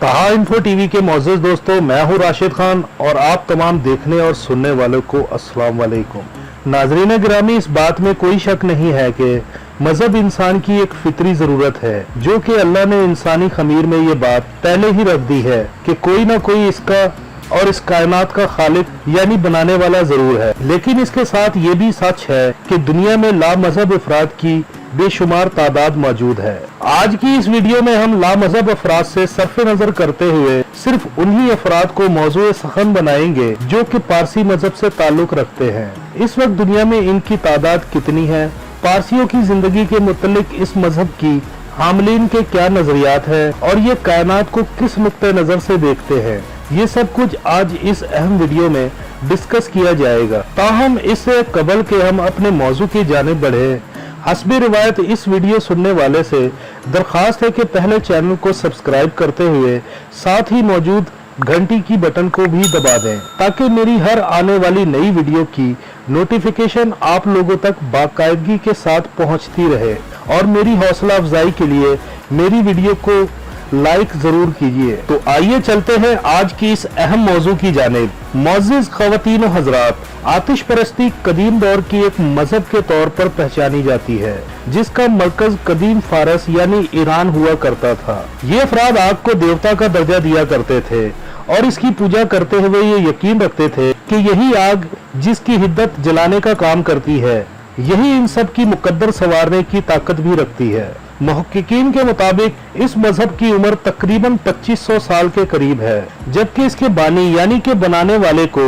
कहा info TV के मोअज़्ज़िज़ दोस्तों, मैं हूं राशिद खान और आप तमाम देखने और सुनने वालों को अस्सलाम वालेकुम। नाज़रीन गिरामी, इस बात में कोई शक नहीं है कि मजहब इंसान की एक फितरी जरूरत है, जो कि अल्लाह ने इंसानी खमीर में ये बात पहले ही रख दी है कि कोई ना कोई इसका और इस कायनात का खालिक यानी बनाने वाला जरूर है। लेकिन इसके साथ ये भी सच है कि दुनिया में लामजहब अफराद की बेशुमार तादाद मौजूद है। आज की इस वीडियो में हम लामजहब अफराद से सरफ नजर करते हुए सिर्फ उन्हीं अफराद को मौजूद सखन बनाएंगे जो कि पारसी मजहब से ताल्लुक रखते हैं। इस वक्त दुनिया में इनकी तादाद कितनी है, पारसियों की जिंदगी के मुतल्लिक इस मजहब की हामलीन के क्या नजरियात है और ये कायनात को किस नुक्ते नजर से देखते हैं, ये सब कुछ आज इस अहम वीडियो में डिस्कस किया जाएगा। ताहम इससे कबल के हम अपने मौजू की जानिब बढ़े, हस्बे रिवायत इस वीडियो सुनने वाले से दरख्वास्त है कि पहले चैनल को सब्सक्राइब करते हुए साथ ही मौजूद घंटी की बटन को भी दबा दें, ताकि मेरी हर आने वाली नई वीडियो की नोटिफिकेशन आप लोगों तक बाकायदगी के साथ पहुंचती रहे। और मेरी हौसला अफजाई के लिए मेरी वीडियो को लाइक जरूर कीजिए। तो आइए चलते हैं आज की इस अहम मौजू की जानिब। मुअज़्ज़िज़ ख़वातीन व हज़रात, आतिश परस्ती कदीम दौर की एक मजहब के तौर पर पहचानी जाती है, जिसका मरकज कदीम फारस यानी ईरान हुआ करता था। ये अफराद आग को देवता का दर्जा दिया करते थे और इसकी पूजा करते हुए ये यकीन रखते थे कि यही आग जिसकी हिद्दत जलाने का काम करती है, यही इन सब की मुकद्दर संवारने की ताकत भी रखती है। मुहक्किकीन के मुताबिक इस मजहब की उम्र तकरीबन 2500 साल के करीब है, जबकि इसके बानी यानी कि बनाने वाले को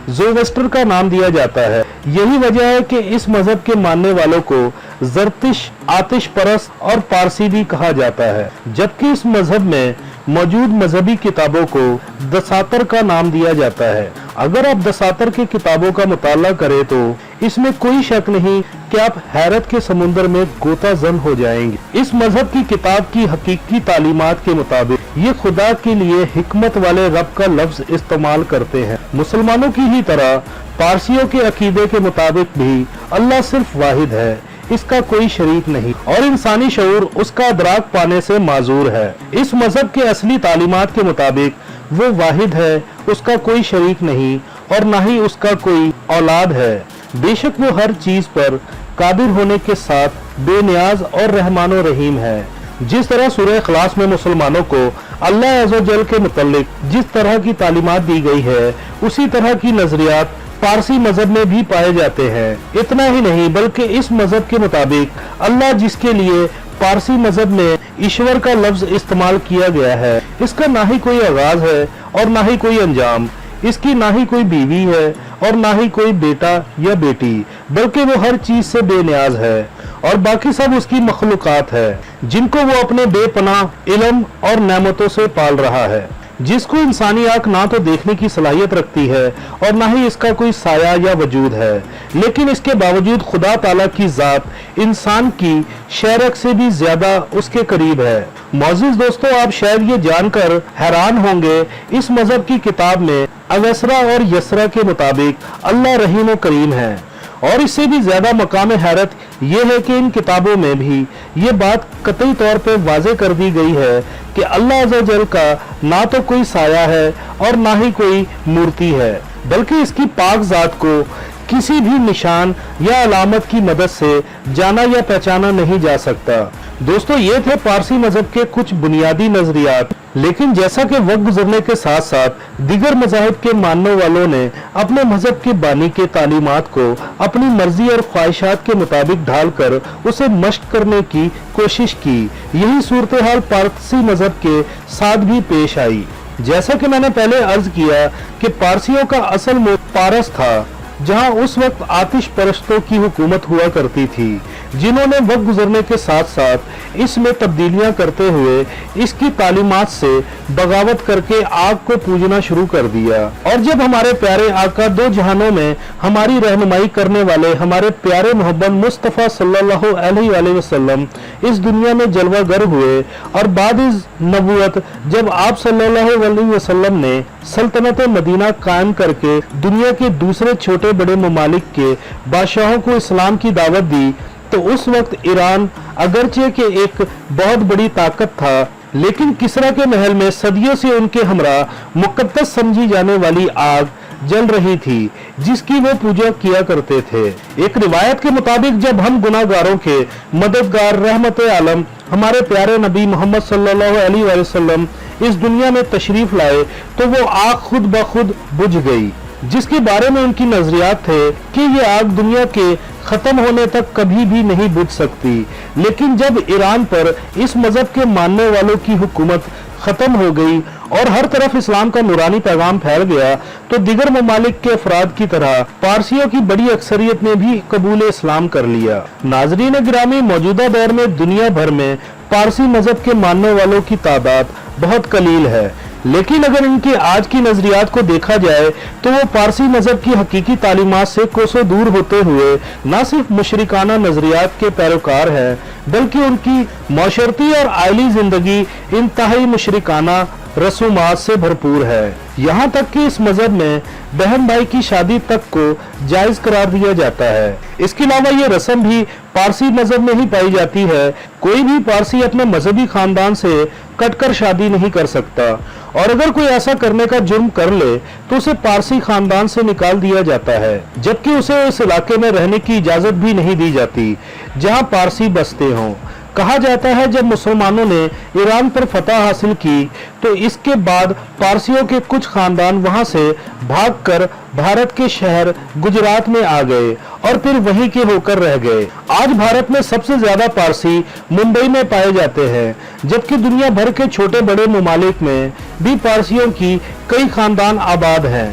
ज़ोवेस्टर का नाम दिया जाता है। यही वजह है कि इस मजहब के मानने वालों को ज़रतिश, आतिश परस्त और पारसी भी कहा जाता है, जबकि इस मजहब में मौजूद मजहबी किताबों को दसातर का नाम दिया जाता है। अगर आप दसातर की किताबों का मुताला करें तो इसमें कोई शक नहीं कि आप हैरत के समुंदर में गोता जन हो जाएंगे। इस मजहब की किताब की हकीकी तालीमात के मुताबिक ये खुदा के लिए हिकमत वाले रब का लफ्ज इस्तेमाल करते हैं। मुसलमानों की ही तरह पारसियों के अकीदे के मुताबिक भी अल्लाह सिर्फ वाहिद है, इसका कोई शरीक नहीं और इंसानी शऊर उसका अदराक पाने से माजूर है। इस मजहब के असली तालीमात के मुताबिक वो वाहिद है, उसका कोई शरीक नहीं और ना ही उसका कोई औलाद है। बेशक वो हर चीज पर कादिर होने के साथ बेनियाज और रहमान और रहीम है। जिस तरह सूरह इखलास में मुसलमानों को अल्लाह अज़्ज़ व जल के मुतल्लिक जिस तरह की तालीमात दी गई है, उसी तरह की नजरियात पारसी मजहब में भी पाए जाते हैं। इतना ही नहीं बल्कि इस मजहब के मुताबिक अल्लाह जिसके लिए पारसी मजहब में ईश्वर का लफ्ज इस्तेमाल किया गया है, इसका ना ही कोई आगाज है और ना ही कोई अंजाम, इसकी ना ही कोई बीवी है और ना ही कोई बेटा या बेटी, बल्कि वो हर चीज से बेनियाज है और बाकी सब उसकी मखलूकात है, जिनको वो अपने बेपनाह इल्म और नेमतों से पाल रहा है, जिसको इंसानी आंख ना तो देखने की सलाहियत रखती है और ना ही इसका कोई साया या वजूद है। लेकिन इसके बावजूद खुदा ताला की जात इंसान की शरक से भी ज्यादा उसके करीब है। मुअज़्ज़िज़ दोस्तों, आप शायद ये जानकर हैरान होंगे, इस मजहब की किताब में अवसरा और यसरा के मुताबिक अल्लाह रहीम व करीम है। और इससे भी ज्यादा मकाम हैरत यह है कि इन किताबों में भी ये बात कतई तौर पे वाज़े कर दी गई है कि अल्लाह अज़्ज़ व जल का ना तो कोई साया है और ना ही कोई मूर्ति है, बल्कि इसकी पाक जात को किसी भी निशान या अलामत की मदद से जाना या पहचाना नहीं जा सकता। दोस्तों, ये थे पारसी मजहब के कुछ बुनियादी नजरियात। लेकिन जैसा कि वक्त गुजरने के साथ साथ दिगर मज़ाहिब के मानने वालों ने अपने मजहब के बानी के तालीमात को अपनी मर्जी और ख्वाहिशात के मुताबिक ढालकर उसे मश्क करने की कोशिश की। यही सूरत हाल पारसी मजहब के साथ भी पेश आई। जैसा कि मैंने पहले अर्ज किया कि पारसियों का असल मुल्क पारस था, जहां उस वक्त आतिश परस्तों की हुकूमत हुआ करती थी, जिन्होंने वक्त गुजरने के साथ साथ इसमें तब्दीलियां करते हुए इसकी तालीमात से बगावत करके आग को पूजना शुरू कर दिया। और जब हमारे प्यारे आका दो जहानों में हमारी रहनुमाई करने वाले हमारे प्यारे मोहब्बत मुस्तफ़ा सल्लल्लाहु अलैहि वसल्लम इस दुनिया में जलवागर हुए और बाद इस नबूवत जब आप सल्लल्लाहु अलैहि वसल्लम ने सल्तनत मदीना कायम करके दुनिया के दूसरे छोटे बड़े ममालिक के बादशाहों को इस्लाम की दावत दी, तो उस वक्त ईरान अगरचे के एक बहुत बड़ी ताकत था, लेकिन किसरा के महल में सदियों से उनके हमरा मुकद्दस समझी जाने वाली आग जल रही थी, जिसकी वो पूजा किया करते थे। एक रिवायत के मुताबिक जब हम गुनाहगारों के मददगार रहमत आलम हमारे प्यारे नबी मोहम्मद सल्लल्लाहु अलैहि वसल्लम इस दुनिया में तशरीफ लाए तो वो आग खुद ब खुद बुझ गई, जिसके बारे में उनकी नजरियात थे कि ये आग दुनिया के खत्म होने तक कभी भी नहीं बुझ सकती। लेकिन जब ईरान पर इस मजहब के मानने वालों की हुकूमत खत्म हो गई और हर तरफ इस्लाम का नूरानी पैगाम फैल गया तो दिगर ममालिक के अफराद की तरह पारसियों की बड़ी अक्सरियत ने भी कबूल इस्लाम कर लिया। नाजरीन गिरामी, मौजूदा दौर में दुनिया भर में पारसी मजहब के मानने वालों की तादाद बहुत कलील है, लेकिन अगर इनकी आज की नजरियात को देखा जाए तो वो पारसी मजहब की हकीकी तालीमात से कोसों दूर होते हुए न सिर्फ मुशरिकाना नजरियात के पैरोकार हैं, बल्कि उनकी माशरती और आइली जिंदगी इंतहाई मुशरिकाना रसूमात से भरपूर है। यहाँ तक कि इस मजहब में बहन भाई की शादी तक को जायज करार दिया जाता है। इसके अलावा ये रस्म भी पारसी मजहब में ही पाई जाती है। कोई भी पारसी अपने मजहबी खानदान से कटकर शादी नहीं कर सकता, और अगर कोई ऐसा करने का जुर्म कर ले तो उसे पारसी खानदान से निकाल दिया जाता है, जबकि उसे इस इलाके में रहने की इजाजत भी नहीं दी जाती जहाँ पारसी बसते हों। कहा जाता है जब मुसलमानों ने ईरान पर फतह हासिल की तो इसके बाद पारसियों के कुछ खानदान वहां से भागकर भारत के शहर गुजरात में आ गए और फिर वहीं के होकर रह गए। आज भारत में सबसे ज्यादा पारसी मुंबई में पाए जाते हैं, जबकि दुनिया भर के छोटे बड़े ममालिक में भी पारसियों की कई खानदान आबाद हैं।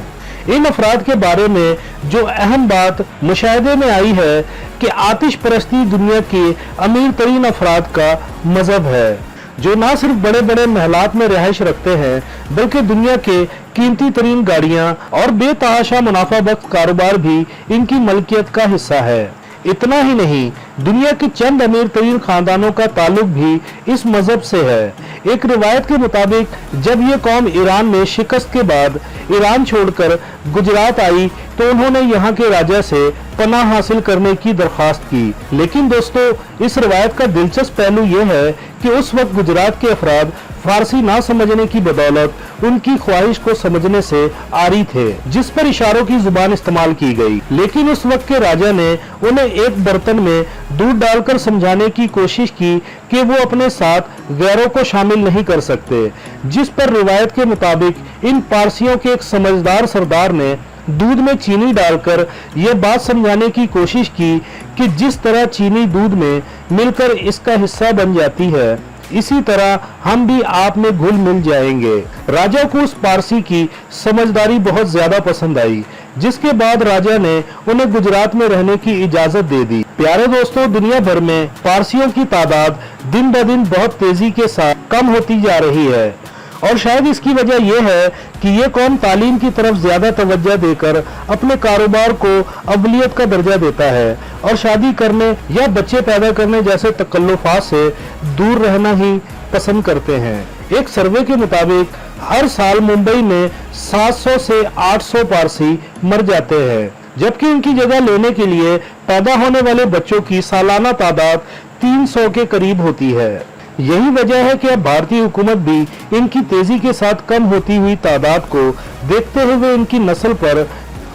इन अफराद के बारे में जो अहम बात मुशाहिदे में आई है कि आतिश परस्ती दुनिया के अमीर तरीन अफराद का मजहब है, जो ना सिर्फ बड़े बड़े महलात में रिहाइश रखते हैं बल्कि दुनिया के कीमती तरीन गाड़ियां और बेतहाशा मुनाफा बख्श कारोबार भी इनकी मलकियत का हिस्सा है। इतना ही नहीं, दुनिया के चंद अमीर तरीन खानदानों का ताल्लुक भी इस मजहब से है। एक रिवायत के मुताबिक जब ये कौम ईरान में शिकस्त के बाद ईरान छोड़कर गुजरात आई तो उन्होंने यहाँ के राजा से पनाह हासिल करने की दरख्वास्त की। लेकिन दोस्तों, इस रिवायत का दिलचस्प पहलू यह है कि उस वक्त गुजरात के अफराद फारसी ना समझने की बदौलत उनकी ख्वाहिश को समझने से आरी थे, जिस पर इशारों की जुबान इस्तेमाल की गई। लेकिन उस वक्त के राजा ने उन्हें एक बर्तन में दूध डालकर समझाने की कोशिश की कि वो अपने साथ गैरों को शामिल नहीं कर सकते, जिस पर रिवायत के मुताबिक इन पारसियों के एक समझदार सरदार ने दूध में चीनी डालकर यह बात समझाने की कोशिश की कि जिस तरह चीनी दूध में मिलकर इसका हिस्सा बन जाती है, इसी तरह हम भी आप में घुल मिल जाएंगे। राजा को उस पारसी की समझदारी बहुत ज्यादा पसंद आई, जिसके बाद राजा ने उन्हें गुजरात में रहने की इजाजत दे दी। प्यारे दोस्तों, दुनिया भर में पारसियों की तादाद दिन ब दिन बहुत तेजी के साथ कम होती जा रही है, और शायद इसकी वजह यह है कि ये कौम तालीम की तरफ ज्यादा तवज्जो देकर अपने कारोबार को अवलियत का दर्जा देता है और शादी करने या बच्चे पैदा करने जैसे तकल्लुफात से दूर रहना ही पसंद करते हैं। एक सर्वे के मुताबिक हर साल मुंबई में 700 से 800 पारसी मर जाते हैं, जबकि इनकी जगह लेने के लिए पैदा होने वाले बच्चों की सालाना तादाद 300 के करीब होती है। यही वजह है कि अब भारतीय हुकूमत भी इनकी तेजी के साथ कम होती हुई तादाद को देखते हुए इनकी नस्ल पर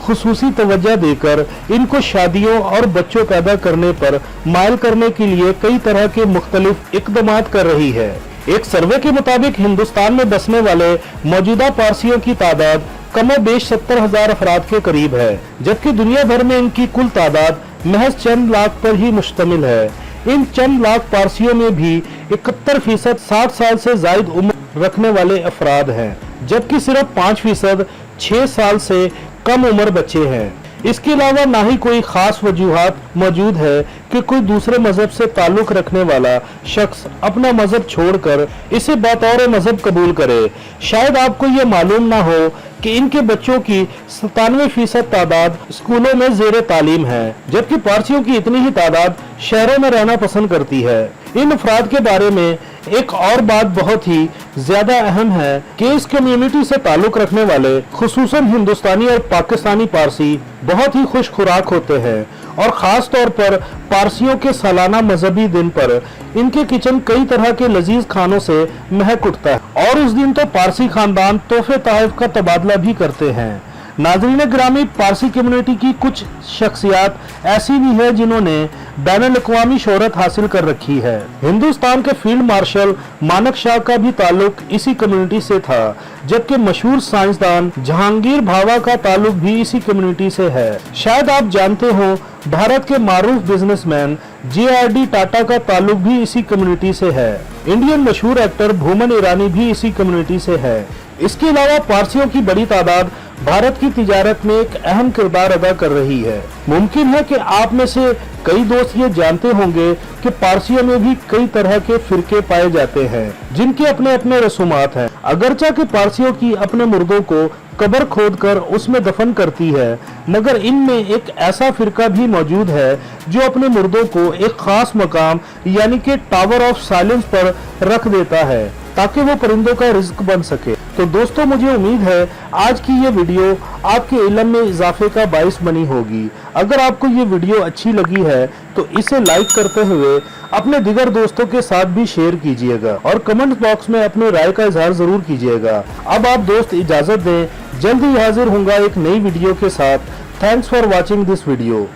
खुसूसी तवज्जो देकर इनको शादियों और बच्चों पैदा करने पर मायल करने के लिए कई तरह के मुख्तलिफ इक़दामात कर रही है। एक सर्वे के मुताबिक हिंदुस्तान में बसने वाले मौजूदा पारसियों की तादाद कमोबेश 70,000 अफराद के करीब है, जबकि दुनिया भर में इनकी कुल तादाद महज चंद लाख पर ही मुश्तमिल है। इन चंद लाख पारसियों में भी 71% 60 साल से जायद उम्र रखने वाले अफराद हैं, जबकि सिर्फ 5% 6 साल से कम उम्र बच्चे हैं। इसके अलावा ना ही कोई खास वजूहात मौजूद है कि कोई दूसरे मजहब से ताल्लुक रखने वाला शख्स अपना मजहब छोड़कर इसे बतौर मजहब कबूल करे। शायद आपको ये मालूम ना हो कि इनके बच्चों की 97% तादाद स्कूलों में जेर तालीम है, जबकि पारसियों की इतनी ही तादाद शहरों में रहना पसंद करती है। इन अफराद के बारे में एक और बात बहुत ही ज्यादा अहम है कि इस कम्युनिटी से ताल्लुक रखने वाले खुसूसन हिंदुस्तानी और पाकिस्तानी पारसी बहुत ही खुश खुराक होते हैं और खास तौर पर पारसियों के सालाना मजहबी दिन पर इनके किचन कई तरह के लजीज खानों से महक उठता है और उस दिन तो पारसी खानदान तोहफे तोहफ का तबादला भी करते हैं। नाज़रीन गिरामी, पारसी कम्युनिटी की कुछ शख्सियात ऐसी भी है जिन्होंने बैनुल-अक़वामी शोहरत हासिल कर रखी है। हिंदुस्तान के फील्ड मार्शल मानक शाह का भी ताल्लुक इसी कम्युनिटी से था, जबकि मशहूर साइंसदान जहांगीर भाभा का ताल्लुक भी इसी कम्युनिटी से है। शायद आप जानते हो, भारत के मारूफ बिजनेसमैन JRD टाटा का ताल्लुक भी इसी कम्युनिटी से है। इंडियन मशहूर एक्टर भूमन ईरानी भी इसी कम्युनिटी से है। इसके अलावा पारसियों की बड़ी तादाद भारत की तिजारत में एक अहम किरदार अदा कर रही है। मुमकिन है कि आप में से कई दोस्त ये जानते होंगे कि पारसियों में भी कई तरह के फिरके पाए जाते हैं, जिनके अपने अपने रसूमात हैं। अगरचा कि पारसियों की अपने मुर्दों को कब्र खोदकर उसमें दफन करती है, मगर इनमें एक ऐसा फिरका भी मौजूद है जो अपने मुर्दों को एक खास मकाम यानी कि टावर ऑफ साइलेंस पर रख देता है ताकि वो परिंदों का रिज्क बन सके। तो दोस्तों, मुझे उम्मीद है आज की ये वीडियो आपके इल्म में इजाफे का बाइस बनी होगी। अगर आपको ये वीडियो अच्छी लगी है तो इसे लाइक करते हुए अपने दिगर दोस्तों के साथ भी शेयर कीजिएगा और कमेंट बॉक्स में अपने राय का इजहार जरूर कीजिएगा। अब आप दोस्त इजाजत दें, जल्द ही हाजिर होऊंगा एक नई वीडियो के साथ। Thanks for watching this video.